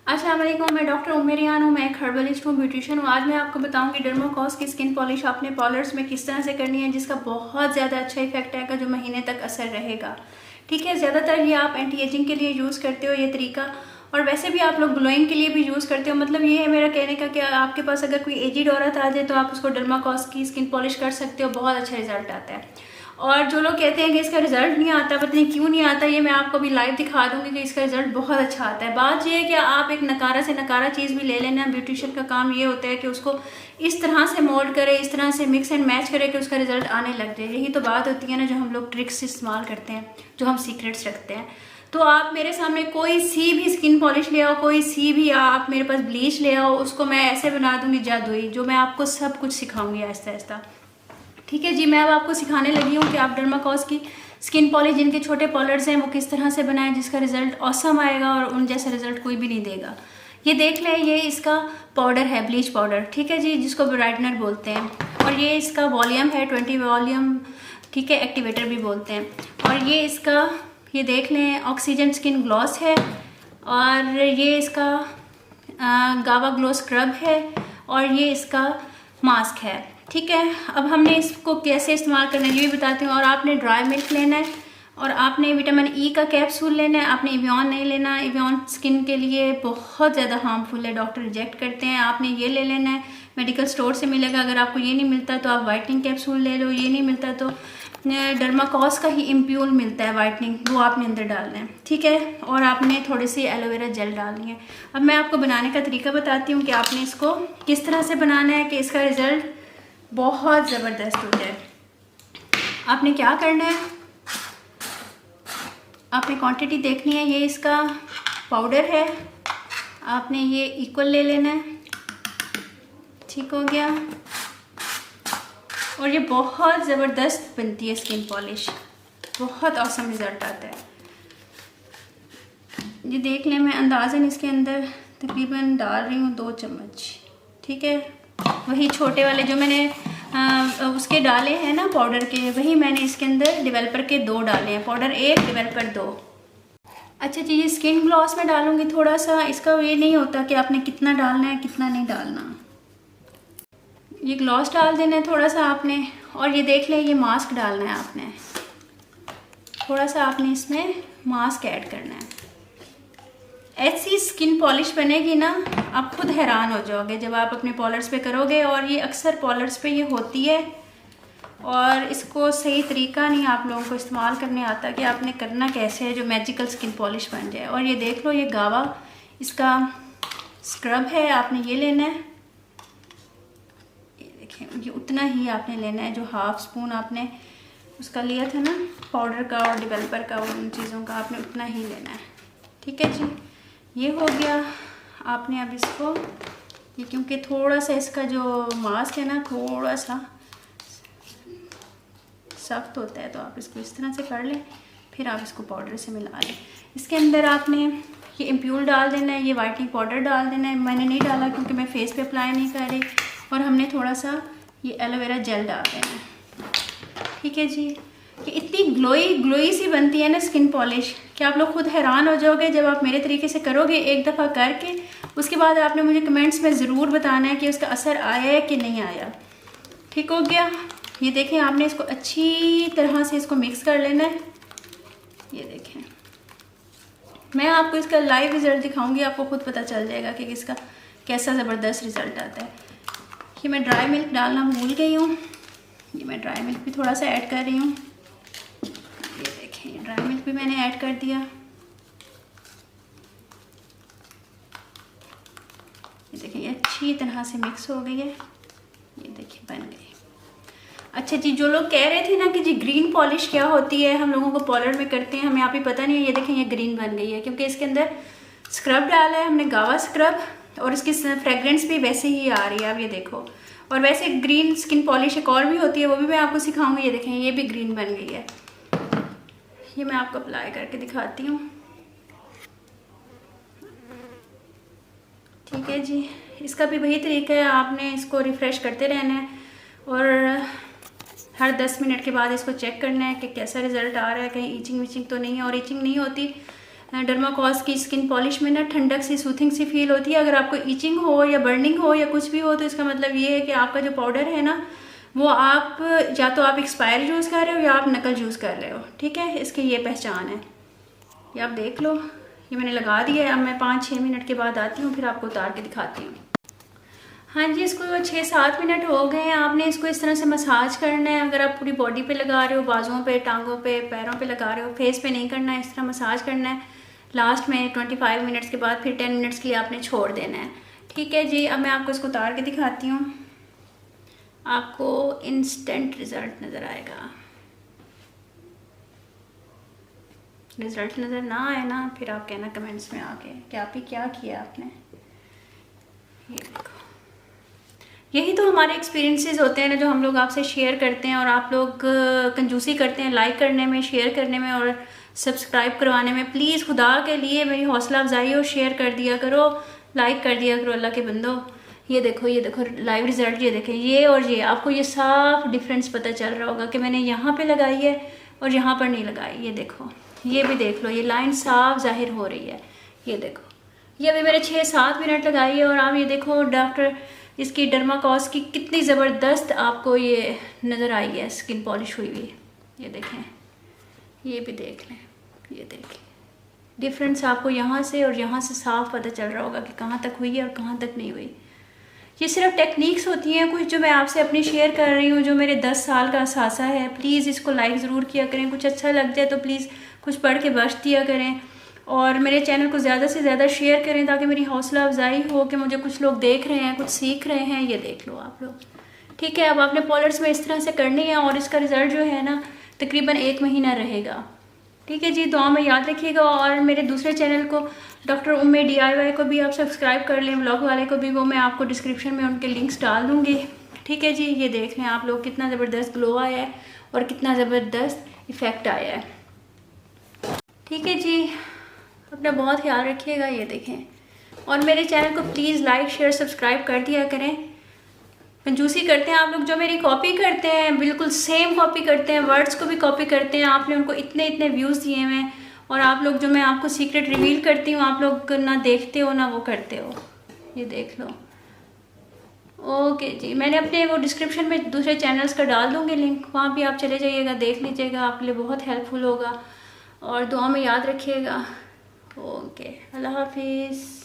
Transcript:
अस्सलाम वालेकुम, मैं डॉक्टर उम्मे रियान हूँ। मैं एक हर्बलिस्ट हूँ, ब्यूटिशियन हूँ। आज मैं आपको बताऊँगी डर्माकोस की स्किन पॉलिश अपने पॉलर्स में किस तरह से करनी है, जिसका बहुत ज़्यादा अच्छा इफेक्ट आएगा, जो महीने तक असर रहेगा। ठीक है, ज़्यादातर ये आप एंटी एजिंग के लिए यूज़ करते हो ये तरीका, और वैसे भी आप लोग ग्लोइंग के लिए भी यूज़ करते हो। मतलब ये है मेरा कहने का कि आपके पास अगर कोई एजिड औरत आ जाए तो आप उसको डर्माकोस की स्किन पॉलिश कर सकते हो, बहुत अच्छा रिजल्ट आता है। और जो लोग कहते हैं कि इसका रिजल्ट नहीं आता, पता नहीं क्यों नहीं आता, ये मैं आपको अभी लाइव दिखा दूंगी कि इसका रिजल्ट बहुत अच्छा आता है। बात ये है कि आप एक नकारा से नकारा चीज़ भी ले लेना। ब्यूटिशियन का काम ये होता है कि उसको इस तरह से मोल्ड करे, इस तरह से मिक्स एंड मैच करे कि उसका रिजल्ट आने लग जाए। यही तो बात होती है ना, जो हम लोग ट्रिक्स इस्तेमाल करते हैं, जो हम सीक्रेट्स रखते हैं। तो आप मेरे सामने कोई सी भी स्किन पॉलिश ले आओ, कोई सी भी आप मेरे पास ब्लीच ले आओ, उसको मैं ऐसे बना दूंगी जादुई, जो मैं आपको सब कुछ सिखाऊंगी आहिस्ता आहिस्ता। ठीक है जी, मैं अब आपको सिखाने लगी हूँ कि आप डर्माकोस की स्किन पॉलिश, जिनके छोटे पॉलर्स हैं, वो किस तरह से बनाएं जिसका रिजल्ट ऑसम आएगा और उन जैसा रिजल्ट कोई भी नहीं देगा। ये देख लें, ये इसका पाउडर है, ब्लीच पाउडर। ठीक है जी, जिसको ब्राइटनर बोलते हैं। और ये इसका वॉल्यूम है 20 वॉल्यूम। ठीक है, एक्टिवेटर भी बोलते हैं। और ये इसका, ये देख लें, ऑक्सीजन स्किन ग्लॉस है। और ये इसका गावा ग्लो स्क्रब है। और ये इसका मास्क है। ठीक है, अब हमने इसको कैसे इस्तेमाल करना है ये भी बताती हूँ। और आपने ड्राई मिल्क लेना है, और आपने विटामिन ई का कैप्सूल लेना है। आपने इवियन नहीं लेना, इवियन स्किन के लिए बहुत ज़्यादा हार्मफुल है, डॉक्टर रिजेक्ट करते हैं। आपने ये ले लेना है, मेडिकल स्टोर से मिलेगा। अगर आपको ये नहीं मिलता तो आप वाइटनिंग कैप्सूल ले लो। ये नहीं मिलता तो डर्माकोस का ही इम्प्यूल मिलता है वाइटनिंग, वो आपने अंदर डालना है। ठीक है, और आपने थोड़ी सी एलोवेरा जेल डालनी है। अब मैं आपको बनाने का तरीका बताती हूँ कि आपने इसको किस तरह से बनाना है कि इसका रिज़ल्ट बहुत ज़बरदस्त हो जाए। आपने क्या करना है, आपने क्वांटिटी देखनी है। ये इसका पाउडर है, आपने ये इक्वल ले लेना है। ठीक हो गया। और ये बहुत ज़बरदस्त बनती है स्किन पॉलिश, बहुत औसम रिज़ल्ट आता है। ये देख लें, मैं अंदाज़न इसके अंदर तकरीबन डाल रही हूँ 2 चम्मच। ठीक है, वही छोटे वाले जो मैंने उसके डाले हैं ना पाउडर के, वही मैंने इसके अंदर डेवलपर के 2 डाले हैं। Powder 1, developer 2। अच्छा जी, ये स्किन ग्लॉस में डालूंगी थोड़ा सा। इसका ये नहीं होता कि आपने कितना डालना है कितना नहीं डालना। ये ग्लॉस डाल देना है थोड़ा सा आपने। और ये देख लें, ये मास्क डालना है आपने, थोड़ा सा आपने इसमें मास्क ऐड करना है। ऐसी स्किन पॉलिश बनेगी ना, आप खुद हैरान हो जाओगे जब आप अपने पॉलर्स पे करोगे। और ये अक्सर पॉलर्स पे ये होती है, और इसको सही तरीका नहीं आप लोगों को इस्तेमाल करने आता कि आपने करना कैसे है जो मैजिकल स्किन पॉलिश बन जाए। और ये देख लो, ये गावा इसका स्क्रब है, आपने ये लेना है। ये देखें, ये उतना ही आपने लेना है जो हाफ स्पून आपने उसका लिया था ना, पाउडर का और डेवलपर का, उन चीज़ों का आपने उतना ही लेना है। ठीक है जी, ये हो गया। आपने अब इसको, ये क्योंकि थोड़ा सा इसका जो मास्क है ना थोड़ा सा सख्त होता है, तो आप इसको इस तरह से कर लें, फिर आप इसको पाउडर से मिला लें। इसके अंदर आपने ये इम्प्यूल डाल देना है, ये वाइटनिंग पाउडर डाल देना है। मैंने नहीं डाला क्योंकि मैं फेस पे अप्लाई नहीं कर रही। और हमने थोड़ा सा ये एलोवेरा जेल डाल देना है। ठीक है जी, कि इतनी ग्लोई सी बनती है ना स्किन पॉलिश कि आप लोग खुद हैरान हो जाओगे जब आप मेरे तरीके से करोगे एक दफ़ा करके। उसके बाद आपने मुझे कमेंट्स में ज़रूर बताना है कि उसका असर आया है कि नहीं आया। ठीक हो गया। ये देखें, आपने इसको अच्छी तरह से इसको मिक्स कर लेना है। ये देखें, मैं आपको इसका लाइव रिज़ल्ट दिखाऊंगी, आपको खुद पता चल जाएगा कि इसका कैसा ज़बरदस्त रिज़ल्ट आता है। ये मैं ड्राई मिल्क डालना भूल गई हूँ, ये मैं ड्राई मिल्क भी थोड़ा सा ऐड कर रही हूँ। ये देखें, ड्राई मिल्क भी मैंने ऐड कर दिया। ये देखें, ये अच्छी तरह से मिक्स हो गई है। ये देखिए, बन गई। अच्छा जी, जो लोग कह रहे थे ना कि जी ग्रीन पॉलिश क्या होती है, हम लोगों को पॉलर में करते हैं, हमें यहाँ पे पता नहीं है। ये देखें, ये ग्रीन बन गई है क्योंकि इसके अंदर स्क्रब डाला है हमने, गावा स्क्रब, और इसकी फ्रेग्रेंस भी वैसे ही आ रही है। अब ये देखो, और वैसे ग्रीन स्किन पॉलिश एक और भी होती है, वो भी मैं आपको सिखाऊंगी। ये देखें, ये भी ग्रीन बन गई है। ये मैं आपको अप्लाई करके दिखाती हूँ। ठीक है जी, इसका भी वही तरीका है, आपने इसको रिफ़्रेश करते रहना है और हर 10 मिनट के बाद इसको चेक करना है कि कैसा रिज़ल्ट आ रहा है, कहीं ईचिंग विचिंग तो नहीं है। और ईचिंग नहीं होती डर्माकोस की स्किन पॉलिश में ना ठंडक सी सूथिंग सी फील होती है। अगर आपको ईचिंग हो या बर्निंग हो या कुछ भी हो तो इसका मतलब ये है कि आपका जो पाउडर है ना वो आप या तो आप एक्सपायर यूज़ कर रहे हो या आप नकल यूज़ कर रहे हो। ठीक है, इसकी ये पहचान है। ये आप देख लो, ये मैंने लगा दिया है। अब मैं 5-6 मिनट के बाद आती हूँ, फिर आपको उतार के दिखाती हूँ। हाँ जी, इसको 6-7 मिनट हो गए हैं। आपने इसको इस तरह से मसाज करना है। अगर आप पूरी बॉडी पे लगा रहे हो, बाजुओं पे, टांगों पे, पैरों पे लगा रहे हो, फेस पे नहीं करना है, इस तरह मसाज करना है। लास्ट में 25 मिनट्स के बाद फिर 10 मिनट्स के लिए आपने छोड़ देना है। ठीक है जी, अब मैं आपको इसको उतार के दिखाती हूँ। आपको इंस्टेंट रिज़ल्ट नज़र आएगा। रिज़ल्ट नज़र ना आए ना, फिर आप कहना कमेंट्स में आके कि आप ही क्या किया आपने। ये देखो, यही तो हमारे एक्सपीरियंसेस होते हैं ना, जो हम लोग आपसे शेयर करते हैं। और आप लोग कंजूसी करते हैं लाइक करने में, शेयर करने में और सब्सक्राइब करवाने में। प्लीज़ खुदा के लिए मेरी हौसला अफजाई हो, शेयर कर दिया करो, लाइक कर दिया करो अल्लाह के बंदो। ये देखो लाइव रिज़ल्ट, ये देखें, ये और ये आपको ये साफ डिफरेंस पता चल रहा होगा कि मैंने यहाँ पे लगाई है और यहाँ पर नहीं लगाई। ये देखो, ये भी देख लो, ये लाइन साफ जाहिर हो रही है। ये देखो, ये अभी मैंने 6-7 मिनट लगाई है और आप ये देखो डॉक्टर इसकी डर्माकोस की कितनी ज़बरदस्त आपको ये नज़र आई है, स्किन पॉलिश हुई हुई। ये देखें, ये भी देख लें, ये देखें डिफरेंस आपको यहाँ से और यहाँ से साफ पता चल रहा होगा कि कहाँ तक हुई है और कहाँ तक नहीं हुई। ये सिर्फ टेक्निक्स होती हैं कुछ जो मैं आपसे अपनी शेयर कर रही हूँ, जो मेरे 10 साल का असासा है। प्लीज़ इसको लाइक ज़रूर किया करें। कुछ अच्छा लग जाए तो प्लीज़ कुछ पढ़ के बख्श दिया करें और मेरे चैनल को ज़्यादा से ज़्यादा शेयर करें ताकि मेरी हौसला अफजाई हो कि मुझे कुछ लोग देख रहे हैं, कुछ सीख रहे हैं। ये देख लो आप लोग। ठीक है, अब आपने पॉलर्स में इस तरह से करनी है और इसका रिज़ल्ट जो है ना तकरीबन 1 महीना रहेगा। ठीक है जी, दुआ में याद रखिएगा। और मेरे दूसरे चैनल को डॉक्टर उम्मे DIY को भी आप सब्सक्राइब कर लें, व्लॉग वाले को भी, वो मैं आपको डिस्क्रिप्शन में उनके लिंक्स डाल दूँगी। ठीक है जी, ये देख लें आप लोग कितना ज़बरदस्त ग्लो आया है और कितना ज़बरदस्त इफ़ेक्ट आया है। ठीक है जी, अपना बहुत ख्याल रखिएगा। ये देखें, और मेरे चैनल को प्लीज़ लाइक शेयर सब्सक्राइब कर दिया करें। कंजूसी करते हैं आप लोग, जो मेरी कॉपी करते हैं बिल्कुल सेम कॉपी करते हैं, वर्ड्स को भी कॉपी करते हैं। आपने उनको इतने इतने व्यूज़ दिए हुए हैं और आप लोग जो मैं आपको सीक्रेट रिवील करती हूँ आप लोग ना देखते हो ना वो करते हो। ये देख लो। ओके जी, मैंने अपने वो डिस्क्रिप्शन में दूसरे चैनल्स का डाल दूँगी लिंक, वहाँ भी आप चले जाइएगा, देख लीजिएगा, आपके लिए बहुत हेल्पफुल होगा। और दुआ में याद रखिएगा। ओके, अल्लाह हाफिज़।